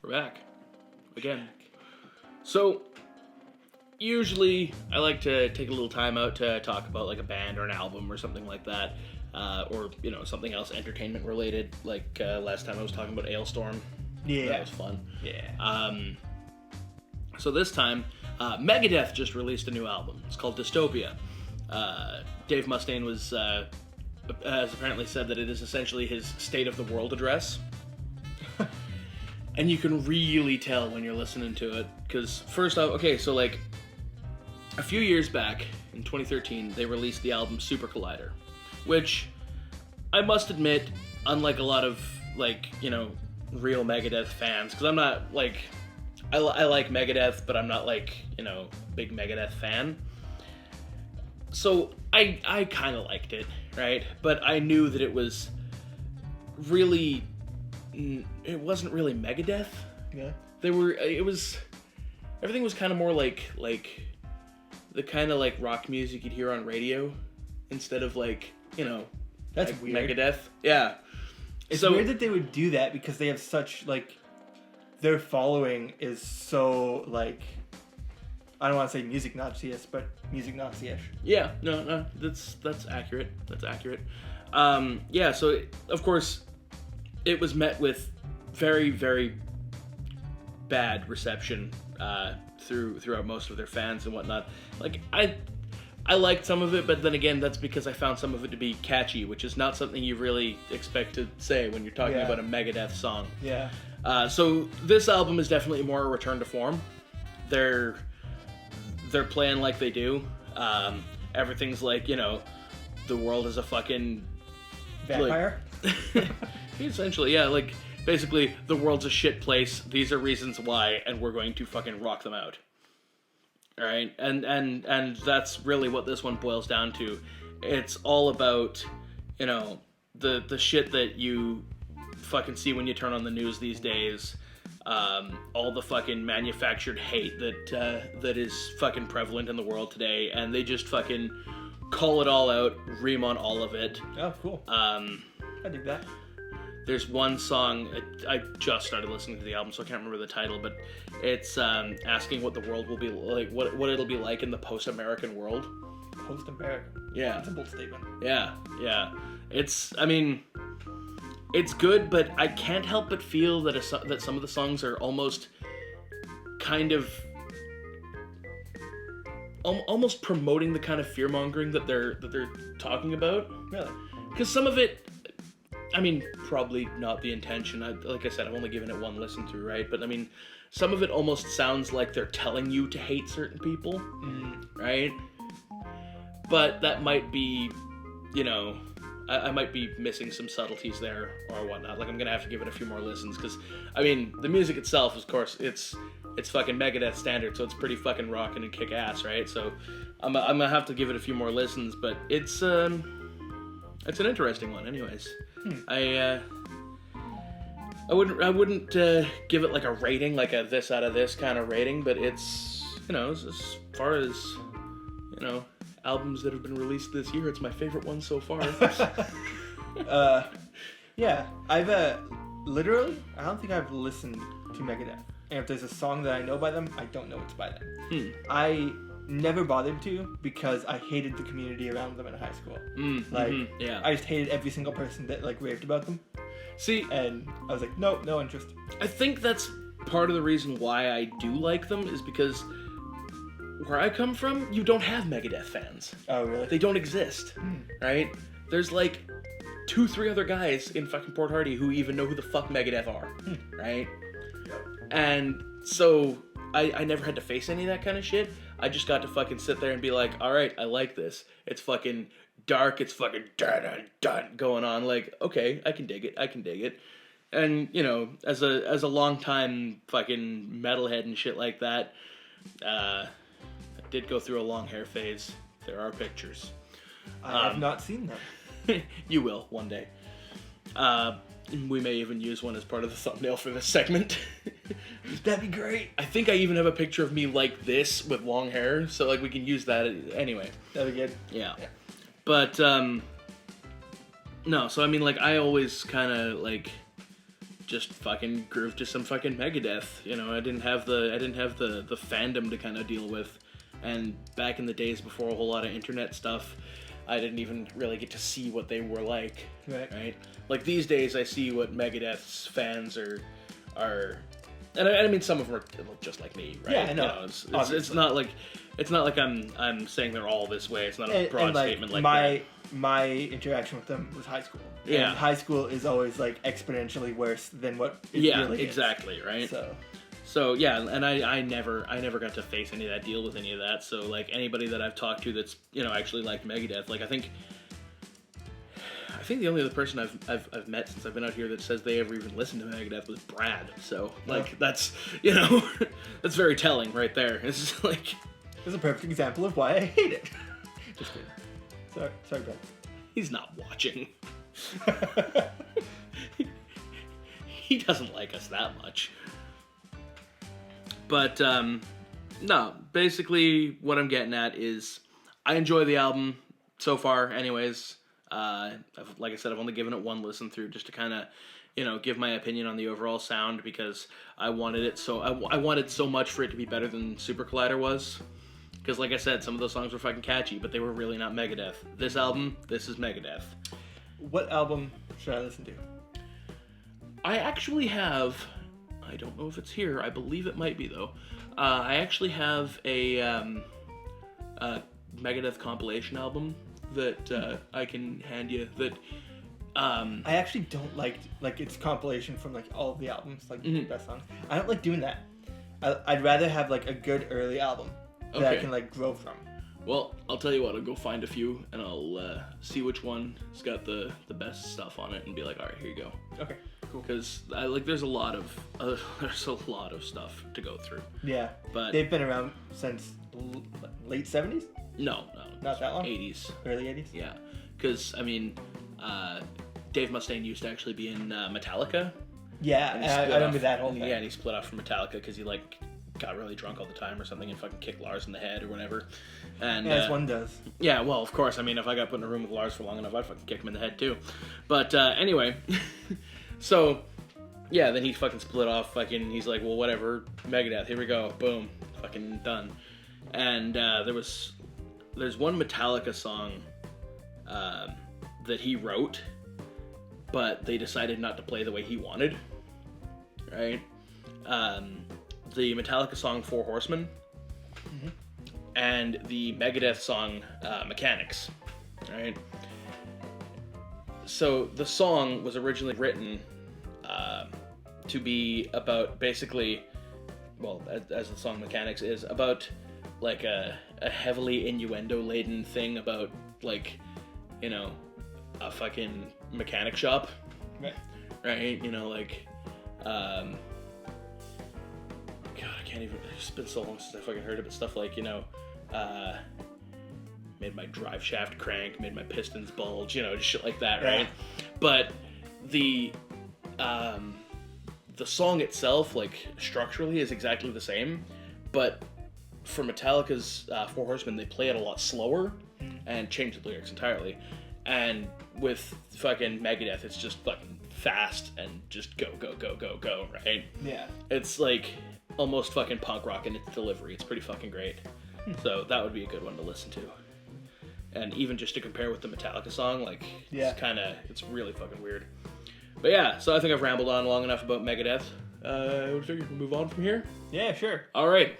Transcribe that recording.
We're back. Again. So, usually I like to take a little time out to talk about like a band or an album or something like that. Or, you know, something else entertainment related. Like last time I was talking about Ailstorm. Yeah. That was fun. Yeah. So this time, Megadeth just released a new album. It's called Dystopia. Dave Mustaine has apparently said that it is essentially his State of the World address. And you can really tell when you're listening to it. Because first off, okay, so like a few years back, in 2013, they released the album Super Collider. Which, I must admit, unlike a lot of, like, you know, real Megadeth fans, because I'm not, like, I like Megadeth, but I'm not, like, you know, big Megadeth fan. So, I kind of liked it, right? But I knew that it was really, it wasn't really Megadeth. Yeah. Everything was kind of more like the kind of, like, rock music you'd hear on radio, instead of, like, you know, that's like weird. Megadeth. Yeah. It's weird that they would do that because they have such, like, their following is so, like, I don't want to say music Nazi-ish, but music Nazi-ish. Yeah, no, that's accurate. That's accurate. Yeah, so, of course, it was met with very, very bad reception throughout most of their fans and whatnot. Like, I liked some of it, but then again, that's because I found some of it to be catchy, which is not something you really expect to say when you're talking about a Megadeth song. Yeah. So this album is definitely more a return to form. They're playing like they do. Everything's like, you know, the world is a fucking vampire. Like, essentially, yeah. Like, basically, the world's a shit place. These are reasons why, and we're going to fucking rock them out. Right, and that's really what this one boils down to. It's all about, you know, the shit that you fucking see when you turn on the news these days. All the fucking manufactured hate that is fucking prevalent in the world today, and they just fucking call it all out, ream on all of it. Oh, cool. I dig that. There's one song, I just started listening to the album, so I can't remember the title, but it's asking what the world will be like, what it'll be like in the post-American world. Post-American? Yeah. That's a bold statement. Yeah. It's good, but I can't help but feel that that some of the songs are almost kind of almost promoting the kind of fear-mongering that they're talking about. Really? Because some of it, I mean, probably not the intention. Like I said, I've only given it one listen through, right? But I mean, some of it almost sounds like they're telling you to hate certain people, right? But that might be, you know, I might be missing some subtleties there or whatnot. Like, I'm gonna have to give it a few more listens because, I mean, the music itself, of course, it's fucking Megadeth standard, so it's pretty fucking rockin' and kick ass, right? So I'm gonna have to give it a few more listens, but it's an interesting one, anyways. I wouldn't give it like a rating, like a this out of this kind of rating, but it's, you know, as far as, you know, albums that have been released this year, it's my favorite one so far. Yeah, I've literally, I don't think I've listened to Megadeth. And if there's a song that I know by them, I don't know it's by them. I never bothered to because I hated the community around them in high school. Yeah. I just hated every single person that like raved about them. See, and I was like, nope, no interest. I think that's part of the reason why I do like them is because where I come from, you don't have Megadeth fans. Oh, really? They don't exist, right? There's like 2-3 other guys in fucking Port Hardy who even know who the fuck Megadeth are, right? Yep. And so I never had to face any of that kind of shit. I just got to fucking sit there and be like, all right, I like this. It's fucking dark. It's fucking dun going on. Like, okay, I can dig it. And, you know, as a long time fucking metalhead and shit like that, I did go through a long hair phase. There are pictures. I have not seen them. You will one day. We may even use one as part of the thumbnail for this segment. That'd be great. I think I even have a picture of me like this with long hair, so like we can use that anyway. That'd be good. Yeah. But no, so I mean, like, I always kind of like just fucking groove to some fucking Megadeth. You know, I didn't have the fandom to kind of deal with, and back in the days before a whole lot of internet stuff, I didn't even really get to see what they were like. Right? Like these days, I see what Megadeth's fans are, and I mean some of them are just like me, right? Yeah, I know. You know, it's not like I'm saying they're all this way. It's not a broad statement like that. My interaction with them was high school. Yeah. And high school is always like exponentially worse than what it really exactly, is. right? So yeah, and I never got to face any of that, deal with any of that. So like anybody that I've talked to that's, you know, actually liked Megadeth, like I think the only other person I've met since I've been out here that says they ever even listened to Megadeth was Brad. So like that's, you know, that's very telling right there. It's just like, it's a perfect example of why I hate it. Just kidding. Sorry, Brad. He's not watching. He doesn't like us that much. But, no, basically what I'm getting at is I enjoy the album so far anyways. Like I said, I've only given it one listen through just to kind of, you know, give my opinion on the overall sound because I wanted it I wanted so much for it to be better than Super Collider was. Because like I said, some of those songs were fucking catchy, but they were really not Megadeth. This album, this is Megadeth. What album should I listen to? I actually have, I don't know if it's here, I believe it might be though. I actually have a Megadeth compilation album that I can hand you that... I actually don't like it's compilation from like all of the albums, like the best songs. I don't like doing that. I'd rather have like a good early album that I can like grow from. Well, I'll tell you what, I'll go find a few and I'll see which one's got the best stuff on it and be like, all right, here you go. Okay, cool. Because there's a lot of stuff to go through. Yeah, but they've been around since late 70s? No, not that long. 80s, early 80s. Yeah, because I mean, Dave Mustaine used to actually be in Metallica. Yeah, I remember that whole thing. Yeah, and he split off from Metallica because he like got really drunk all the time or something and fucking kicked Lars in the head or whatever. And as one does. Yeah, well, of course. I mean, if I got put in a room with Lars for long enough, I'd fucking kick him in the head too. But anyway, so yeah, then he fucking split off. Fucking, he's like, well, whatever, Megadeth, here we go, boom, fucking done. And there's one Metallica song that he wrote, but they decided not to play the way he wanted. Right. The Metallica song Four Horsemen and the Megadeth song Mechanics, right? So the song was originally written to be about basically, well, as the song Mechanics is, about like a heavily innuendo-laden thing about like, you know, a fucking mechanic shop. Right? You know, like, God, I can't even, it's been so long since I fucking heard it, but stuff like, you know, made my drive shaft crank, made my pistons bulge, you know, just shit like that, right? Yeah. But the song itself, like, structurally is exactly the same, but for Metallica's Four Horsemen, they play it a lot slower and change the lyrics entirely. And with fucking Megadeth, it's just fucking fast and just go, right? Yeah. It's like almost fucking punk rock in its delivery. It's pretty fucking great. So that would be a good one to listen to. And even just to compare with the Metallica song, like, it's really fucking weird. But yeah, so I think I've rambled on long enough about Megadeth. We'll move on from here. Yeah, sure. All right.